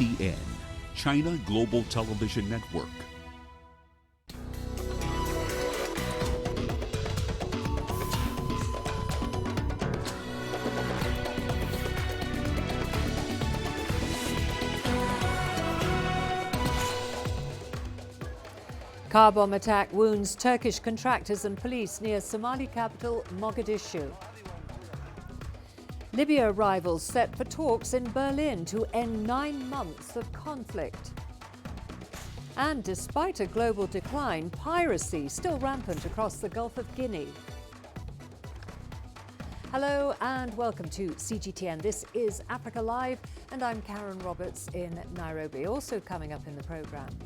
CGTN, China Global Television Network. Car bomb attack wounds Turkish contractors and police near Somali capital Mogadishu. Libya rivals set for talks in Berlin to end 9 months of conflict. And despite a global decline, piracy still rampant across the Gulf of Guinea. Hello and welcome to CGTN. This is Africa Live and I'm Karen Roberts in Nairobi. Also coming up in the programme,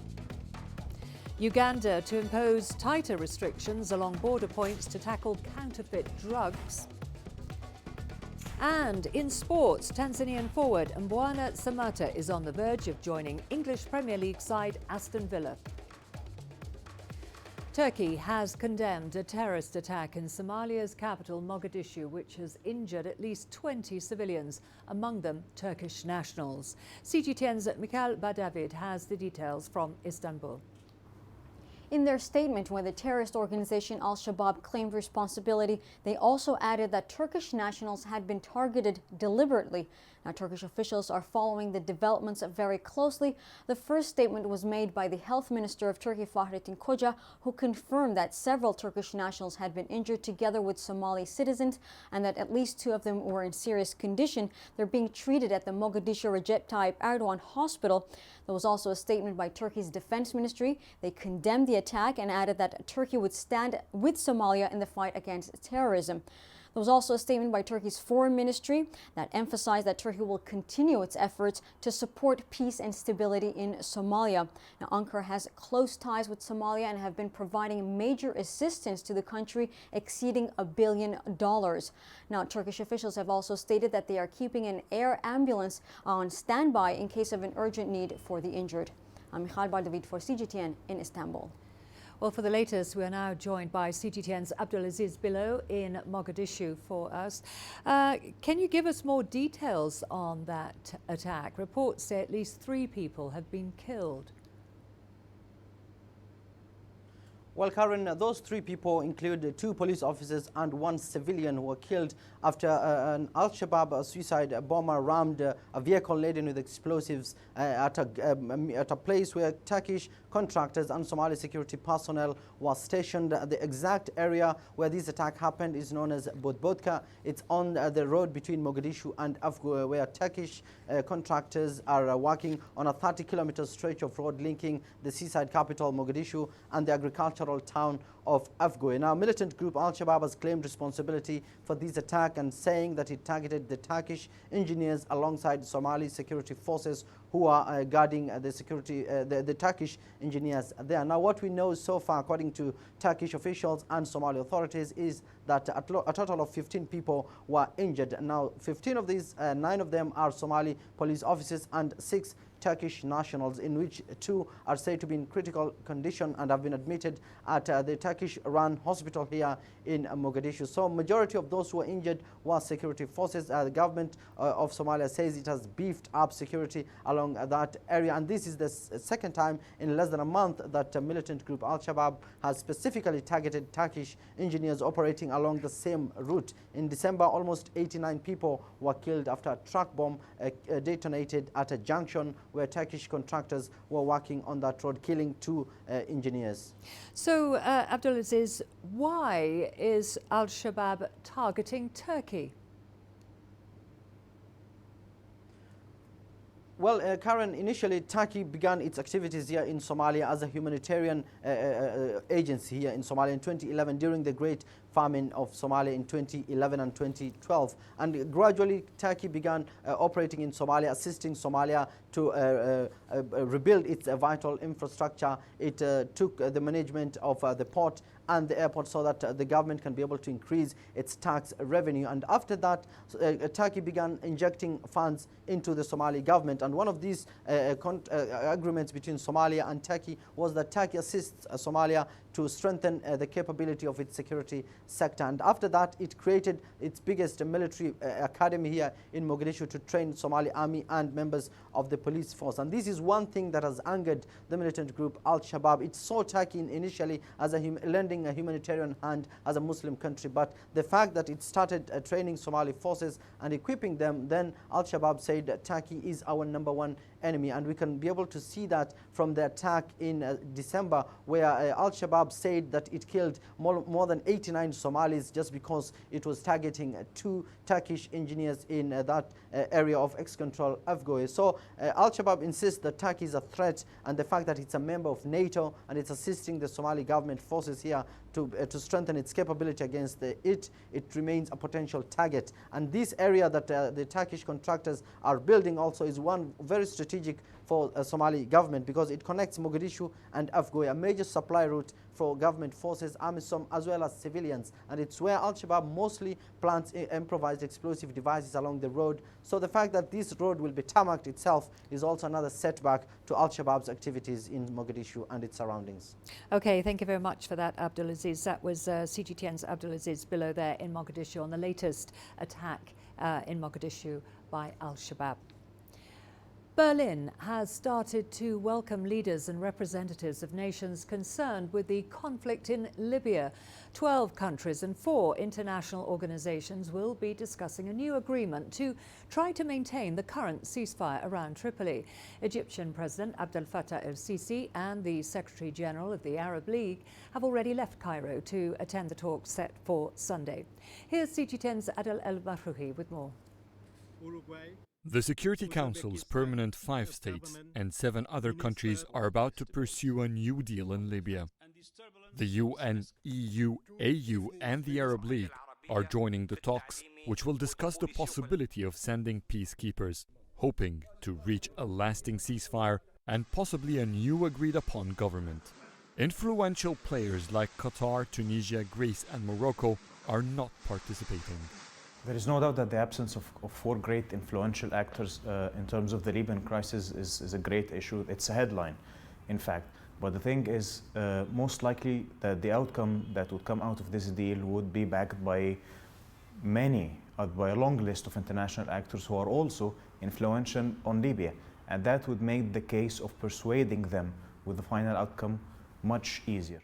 Uganda to impose tighter restrictions along border points to tackle counterfeit drugs. And in sports, Tanzanian forward Mbwana Samata is on the verge of joining English Premier League side Aston Villa. Turkey has condemned a terrorist attack in Somalia's capital Mogadishu, which has injured at least 20 civilians, among them Turkish nationals. CGTN's Mikhail Badavid has the details from Istanbul. In their statement, when the terrorist organization Al-Shabaab claimed responsibility, they also added that Turkish nationals had been targeted deliberately. Now, Turkish officials are following the developments very closely. The first statement was made by the Health Minister of Turkey, Fahrettin Koca, who confirmed that several Turkish nationals had been injured together with Somali citizens and that at least 2 of them were in serious condition. They're being treated at the Mogadishu Recep Tayyip Erdogan Hospital. There was also a statement by Turkey's Defense Ministry. They condemned the attack and added that Turkey would stand with Somalia in the fight against terrorism. There was also a statement by Turkey's Foreign Ministry that emphasized that Turkey will continue its efforts to support peace and stability in Somalia. Now, Ankara has close ties with Somalia and have been providing major assistance to the country exceeding $1 billion. Now, Turkish officials have also stated that they are keeping an air ambulance on standby in case of an urgent need for the injured. I'm Mikhail Bardavid for CGTN in Istanbul. Well, for the latest, we are now joined by CGTN's Abdulaziz Bilo in Mogadishu for us. Can you give us more details on that attack? Reports say at least 3 people have been killed. Well, Karen, those 3 people include 2 police officers and 1 civilian who were killed after an Al-Shabaab suicide bomber rammed a vehicle laden with explosives at a place where Turkish contractors and Somalia security personnel were stationed. The exact area where this attack happened is known as Bodbodka. It's on the road between Mogadishu and Afgo, where Turkish contractors are working on a 30-kilometer stretch of road linking the seaside capital Mogadishu and the agricultural town of Afgoy. Now, militant group Al-Shabaab has claimed responsibility for this attack and saying that it targeted the Turkish engineers alongside Somali security forces who are guarding the security, the Turkish engineers there. Now, what we know so far, according to Turkish officials and Somali authorities, is that a total of 15 people were injured. Now, 15 of these, 9 of them are Somali police officers and 6 Turkish nationals, in which 2 are said to be in critical condition and have been admitted at the Turkish-run hospital here in Mogadishu. So majority of those who were injured were security forces. The government of Somalia says it has beefed up security along that area, and this is the second time in less than a month that militant group Al-Shabaab has specifically targeted Turkish engineers operating along the same route. In December, almost 89 people were killed after a truck bomb detonated at a junction where Turkish contractors were working on that road, killing 2 engineers. So, Abdulaziz, why is Al-Shabaab targeting Turkey? Well, Karen, initially Turkey began its activities here in Somalia as a humanitarian agency here in Somalia in 2011 during the Great Famine of Somalia in 2011 and 2012. And gradually Turkey began operating in Somalia, assisting Somalia to rebuild its vital infrastructure. It took the management of the port and the airport so that the government can be able to increase its tax revenue. And after that, Turkey began injecting funds into the Somali government. And one of these agreements between Somalia and Turkey was that Turkey assists Somalia to strengthen the capability of its security sector. And after that, it created its biggest military academy here in Mogadishu to train Somali army and members of the police force. And this is one thing that has angered the militant group Al-Shabaab. It saw Turkey initially as lending a humanitarian hand as a Muslim country, but the fact that it started training Somali forces and equipping them, then Al-Shabaab said that Turkey is our #1 enemy. And we can be able to see that from the attack in December, where Al-Shabaab said that it killed more than 89 Somalis just because it was targeting 2 Turkish engineers in that area of ex-control Afgoye. So Al-Shabaab insists that Turkey is a threat, and the fact that it's a member of NATO and it's assisting the Somali government forces here to strengthen its capability against it remains a potential target. And this area that the Turkish contractors are building also is one very strategic for Somali government, because it connects Mogadishu and Afgoye, a major supply route for government forces, AMISOM, as well as civilians. And it's where Al-Shabaab mostly plants improvised explosive devices along the road. So the fact that this road will be tarmacked itself is also another setback to Al-Shabaab's activities in Mogadishu and its surroundings. Okay, thank you very much for that, Abdulaziz. That was CGTN's Abdulaziz below there in Mogadishu on the latest attack in Mogadishu by Al-Shabaab. Berlin has started to welcome leaders and representatives of nations concerned with the conflict in Libya. 12 countries and 4 international organizations will be discussing a new agreement to try to maintain the current ceasefire around Tripoli. Egyptian President Abdel Fattah el-Sisi and the Secretary General of the Arab League have already left Cairo to attend the talks set for Sunday. Here's CGTN's Adel El-Mahrouhi with more. The Security Council's permanent 5 states and 7 other countries are about to pursue a new deal in Libya. The UN, EU, AU and the Arab League are joining the talks, which will discuss the possibility of sending peacekeepers, hoping to reach a lasting ceasefire and possibly a new agreed-upon government. Influential players like Qatar, Tunisia, Greece and Morocco are not participating. There is no doubt that the absence of 4 great influential actors in terms of the Libyan crisis is a great issue. It's a headline, in fact. But the thing is, most likely that the outcome that would come out of this deal would be backed by by a long list of international actors who are also influential on Libya. And that would make the case of persuading them with the final outcome much easier.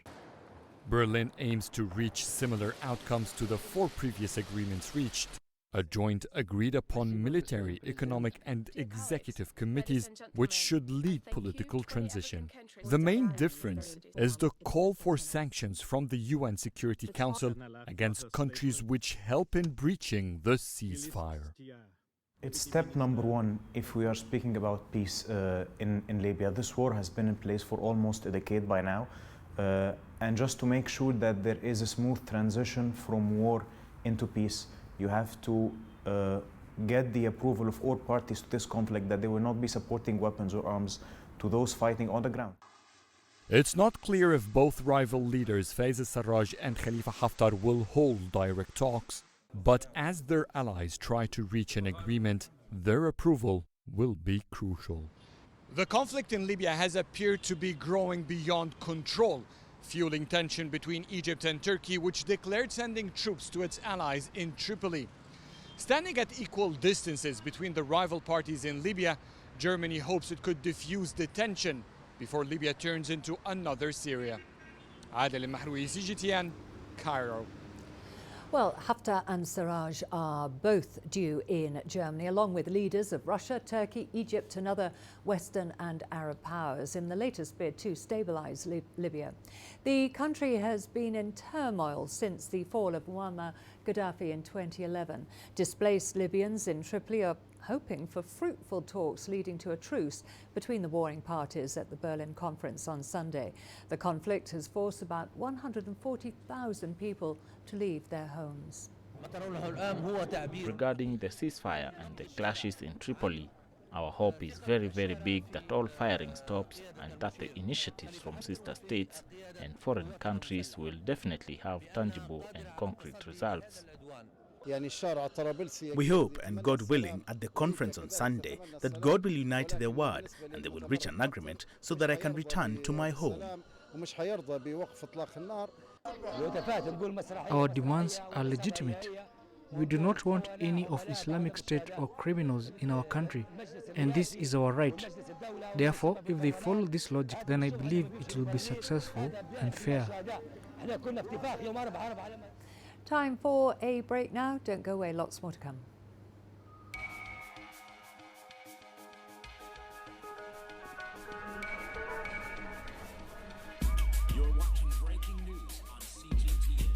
Berlin aims to reach similar outcomes to the 4 previous agreements reached. A joint agreed-upon military, economic and executive committees which should lead political transition. The main difference is the call for sanctions from the UN Security Council against countries which help in breaching the ceasefire. It's step number 1 if we are speaking about peace in Libya. This war has been in place for almost a decade by now. And just to make sure that there is a smooth transition from war into peace, you have to get the approval of all parties to this conflict that they will not be supporting weapons or arms to those fighting on the ground. It's not clear if both rival leaders, Faiz al-Sarraj and Khalifa Haftar, will hold direct talks, but as their allies try to reach an agreement, their approval will be crucial. The conflict in Libya has appeared to be growing beyond control, fueling tension between Egypt and Turkey, which declared sending troops to its allies in Tripoli. Standing at equal distances between the rival parties in Libya, Germany hopes it could diffuse the tension before Libya turns into another Syria. Adel El-Mahrouhi, CGTN, Cairo. Well, Haftar and Sarraj are both due in Germany, along with leaders of Russia, Turkey, Egypt and other Western and Arab powers in the latest bid to stabilize Libya. The country has been in turmoil since the fall of Muammar Gaddafi in 2011. Displaced Libyans in Tripoli are hoping for fruitful talks leading to a truce between the warring parties at the Berlin conference on Sunday. The conflict has forced about 140,000 people to leave their homes. Regarding the ceasefire and the clashes in Tripoli, our hope is very, very big that all firing stops and that the initiatives from sister states and foreign countries will definitely have tangible and concrete results. We hope, and God willing, at the conference on Sunday, that God will unite their word and they will reach an agreement so that I can return to my home. Our demands are legitimate. We do not want any of Islamic State or criminals in our country, and this is our right. Therefore, if they follow this logic, then I believe it will be successful and fair. Time for a break now. Don't go away, lots more to come. You're watching breaking news on CGTN.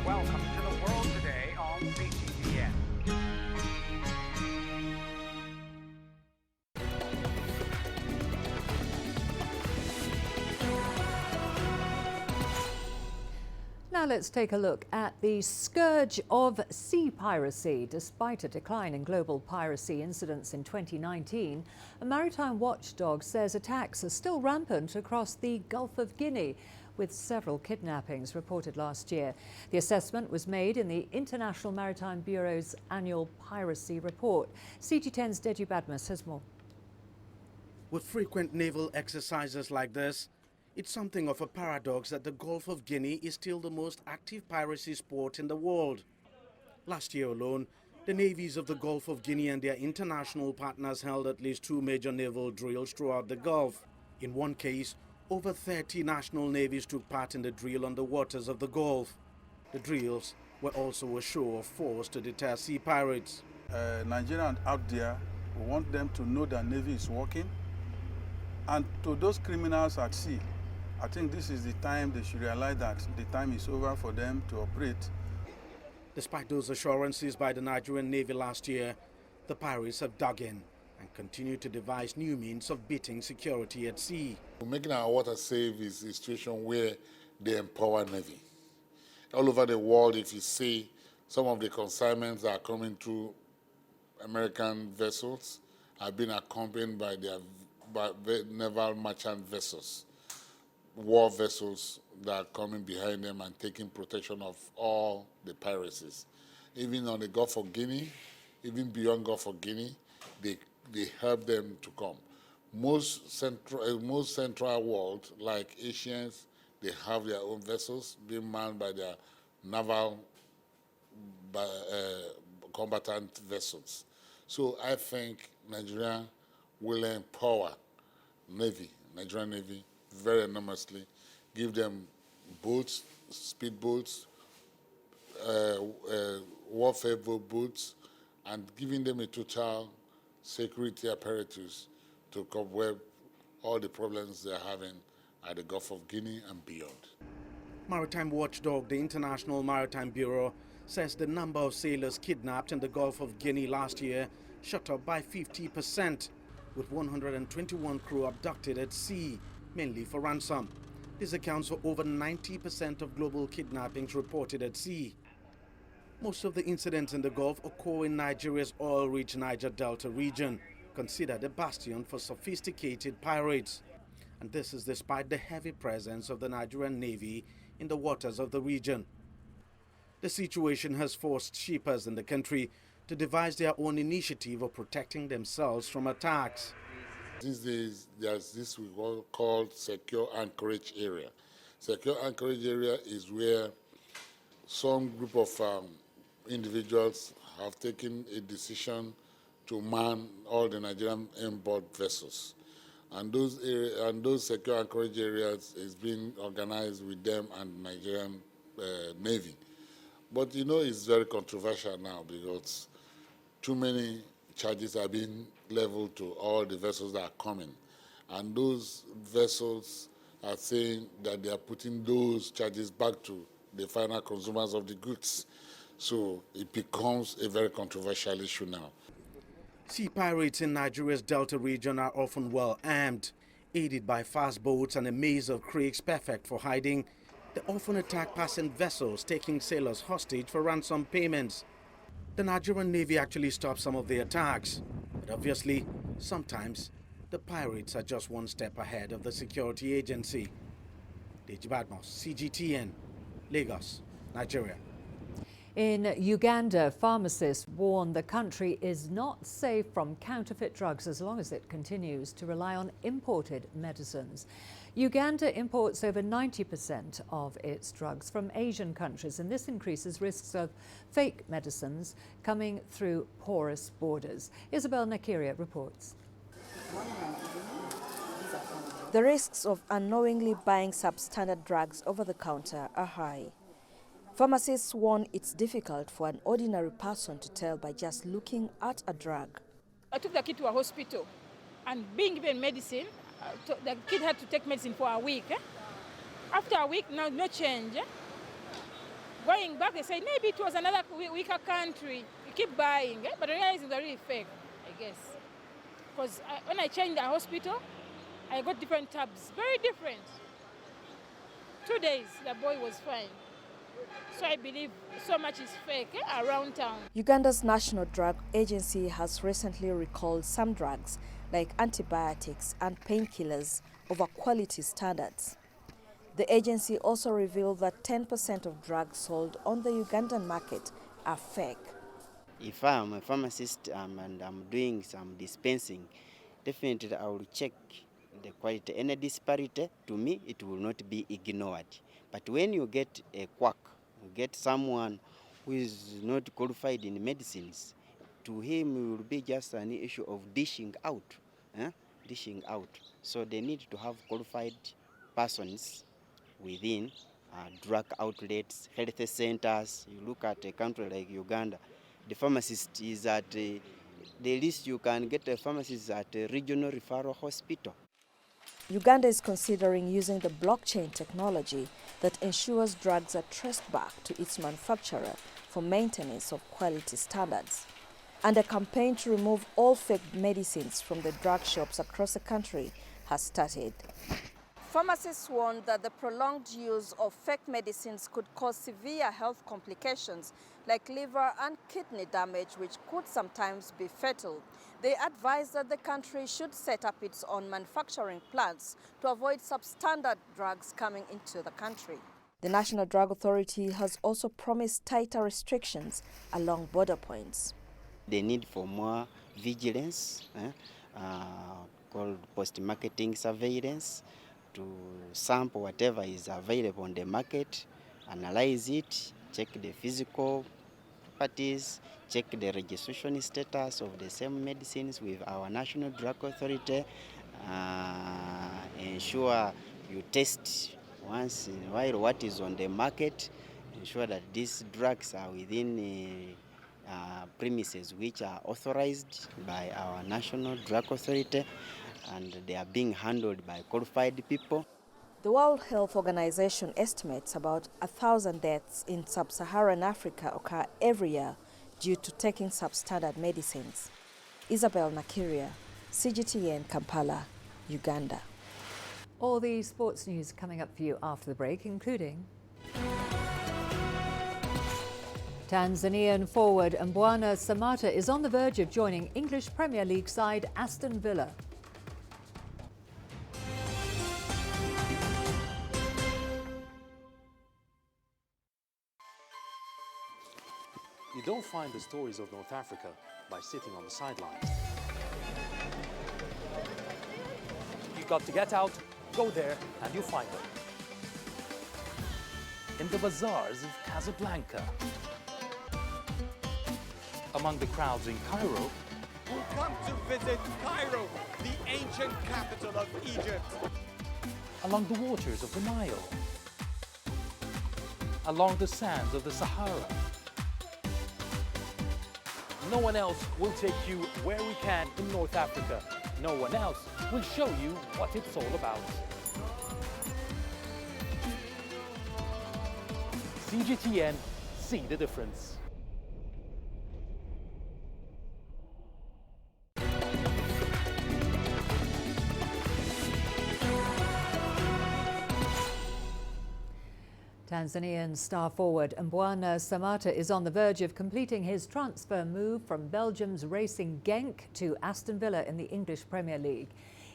Welcome to the world today on CGTN. Now let's take a look at the scourge of sea piracy. Despite a decline in global piracy incidents in 2019, a maritime watchdog says attacks are still rampant across the Gulf of Guinea, with several kidnappings reported last year. The assessment was made in the International Maritime Bureau's annual piracy report. CG10's Deji Badmus has more. With frequent naval exercises like this, it's something of a paradox that the Gulf of Guinea is still the most active piracy sport in the world. Last year alone, the navies of the Gulf of Guinea and their international partners held at least 2 major naval drills throughout the Gulf. In one case, over 30 national navies took part in the drill on the waters of the Gulf. The drills were also a show of force to deter sea pirates. Nigerians out there, we want them to know that Navy is working. And to those criminals at sea, I think this is the time they should realize that the time is over for them to operate. Despite those assurances by the Nigerian Navy last year, the pirates have dug in and continue to devise new means of beating security at sea. Making our water safe is a situation where they empower Navy. All over the world, if you see some of the consignments that are coming through American vessels have been accompanied by their naval merchant vessels, war vessels that are coming behind them and taking protection of all the piracies. Even on the Gulf of Guinea, even beyond Gulf of Guinea, they help them to come. Most central world, like Asians, they have their own vessels being manned by their naval combatant vessels. So I think Nigeria will empower Nigerian Navy, very enormously, give them boats, speedboats, warfare boats, and giving them a total security apparatus to cobweb all the problems they're having at the Gulf of Guinea and beyond. Maritime watchdog, the International Maritime Bureau, says the number of sailors kidnapped in the Gulf of Guinea last year shot up by 50%, with 121 crew abducted at sea, mainly for ransom. This accounts for over 90% of global kidnappings reported at sea. Most of the incidents in the Gulf occur in Nigeria's oil-rich Niger Delta region, considered a bastion for sophisticated pirates. And this is despite the heavy presence of the Nigerian Navy in the waters of the region. The situation has forced shippers in the country to devise their own initiative of protecting themselves from attacks. These days, there's this we call secure anchorage area. Secure anchorage area is where some group of individuals have taken a decision to man all the Nigerian inboard vessels. And those secure anchorage areas is being organized with them and Nigerian Navy. But you know, it's very controversial now because too many charges are being leveled to all the vessels that are coming. And those vessels are saying that they are putting those charges back to the final consumers of the goods. So it becomes a very controversial issue now. Sea pirates in Nigeria's Delta region are often well armed. Aided by fast boats and a maze of creeks perfect for hiding, they often attack passing vessels, taking sailors hostage for ransom payments. The Nigerian Navy actually stopped some of the attacks, but obviously, sometimes the pirates are just one step ahead of the security agency. Deji Badmos, CGTN, Lagos, Nigeria. In Uganda, pharmacists warn the country is not safe from counterfeit drugs as long as it continues to rely on imported medicines. Uganda imports over 90% of its drugs from Asian countries, and this increases risks of fake medicines coming through porous borders. Isabel Nakiria reports. The risks of unknowingly buying substandard drugs over the counter are high. Pharmacists warn it's difficult for an ordinary person to tell by just looking at a drug. I took the kid to a hospital, and being given medicine, the kid had to take medicine for a week. After a week, no change. Going back, they say maybe it was another weaker country. You keep buying, but realizing they're really fake, I guess. Because when I changed the hospital, I got different tabs, very different. 2 days, the boy was fine. So I believe so much is fake around town. Uganda's National Drug Agency has recently recalled some drugs like antibiotics and painkillers over quality standards. The agency also revealed that 10% of drugs sold on the Ugandan market are fake. If I'm a pharmacist and I'm doing some dispensing, definitely I will check the quality. Any disparity, to me, it will not be ignored. But when you get a quack, you get someone who is not qualified in medicines, to him it will be just an issue of dishing out. Dishing out. So they need to have qualified persons within drug outlets, health centers. You look at a country like Uganda, the pharmacist is at the least you can get a pharmacist at a regional referral hospital. Uganda is considering using the blockchain technology that ensures drugs are traced back to its manufacturer for maintenance of quality standards. And a campaign to remove all fake medicines from the drug shops across the country has started. Pharmacists warn that the prolonged use of fake medicines could cause severe health complications like liver and kidney damage, which could sometimes be fatal. They advise that the country should set up its own manufacturing plants to avoid substandard drugs coming into the country. The National Drug Authority has also promised tighter restrictions along border points. The need for more vigilance, called post-marketing surveillance, to sample whatever is available on the market, analyze it, check the physical properties, check the registration status of the same medicines with our National Drug Authority, ensure you test once in a while what is on the market, ensure that these drugs are within premises which are authorized by our National Drug Authority, and they are being handled by qualified people. The World Health Organization estimates about 1,000 deaths in sub-Saharan Africa occur every year due to taking substandard medicines. Isabel Nakiria, CGTN, Kampala, Uganda. All the sports news coming up for you after the break, including Tanzanian forward Mbwana Samata is on the verge of joining English Premier League side Aston Villa. You don't find the stories of North Africa by sitting on the sidelines. You've got to get out, go there, and you'll find them. In the bazaars of Casablanca, among the crowds in Cairo, who come to visit Cairo, the ancient capital of Egypt. Along the waters of the Nile, along the sands of the Sahara. No one else will take you where we can in North Africa. No one else will show you what it's all about. CGTN, see the difference. Tanzanian star forward Mbwana Samatta is on the verge of completing his transfer move from Belgium's Racing Genk to Aston Villa in the English Premier League.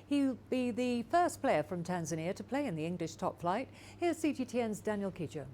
He'll be the first player from Tanzania to play in the English top flight. Here's CGTN's Daniel Kijo.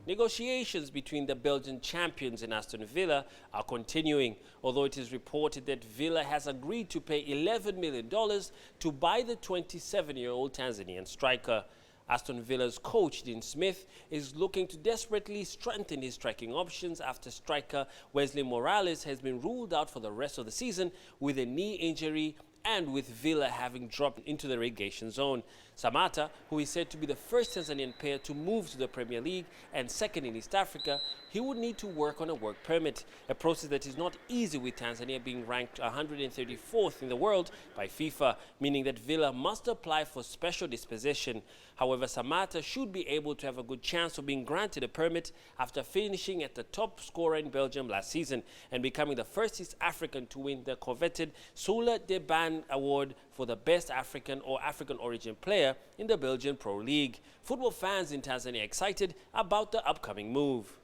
Negotiations between the Belgian champions and Aston Villa are continuing, although it is reported that Villa has agreed to pay $11 million to buy the 27-year-old Tanzanian striker. Aston Villa's coach, Dean Smith, is looking to desperately strengthen his striking options after striker Wesley Morales has been ruled out for the rest of the season with a knee injury and with Villa having dropped into the relegation zone. Samatta, who is said to be the first Tanzanian player to move to the Premier League and second in East Africa, he would need to work on a work permit, a process that is not easy with Tanzania being ranked 134th in the world by FIFA, meaning that Villa must apply for special disposition. However, Samatta should be able to have a good chance of being granted a permit after finishing at the top scorer in Belgium last season and becoming the first East African to win the coveted Sula de Ban Award for the best African or African origin player in the Belgian Pro League. Football fans in Tanzania are excited about the upcoming move.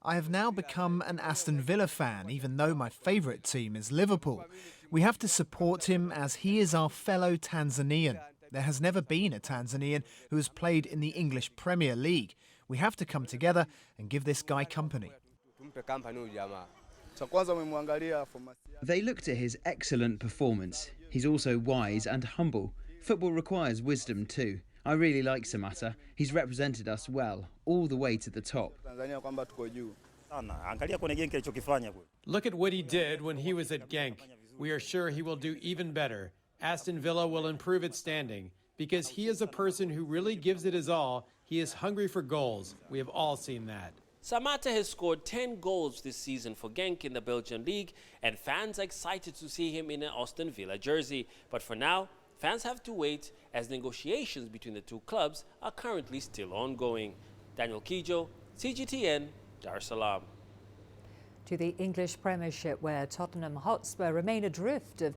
I have now become an Aston Villa fan, even though my favourite team is Liverpool. We have to support him as he is our fellow Tanzanian. There has never been a Tanzanian who has played in the English Premier League. We have to come together and give this guy company. They looked at his excellent performance. He's also wise and humble. Football requires wisdom too. I really like Samatta. He's represented us well, all the way to the top. Look at what he did when he was at Genk. We are sure he will do even better. Aston Villa will improve its standing because he is a person who really gives it his all. He is hungry for goals. We have all seen that. Samatta has scored 10 goals this season for Genk in the Belgian league, and fans are excited to see him in an Aston Villa jersey. But for now, fans have to wait as negotiations between the two clubs are currently still ongoing. Daniel Kijo, CGTN, Dar es Salaam. To the English Premiership, where Tottenham Hotspur remain adrift of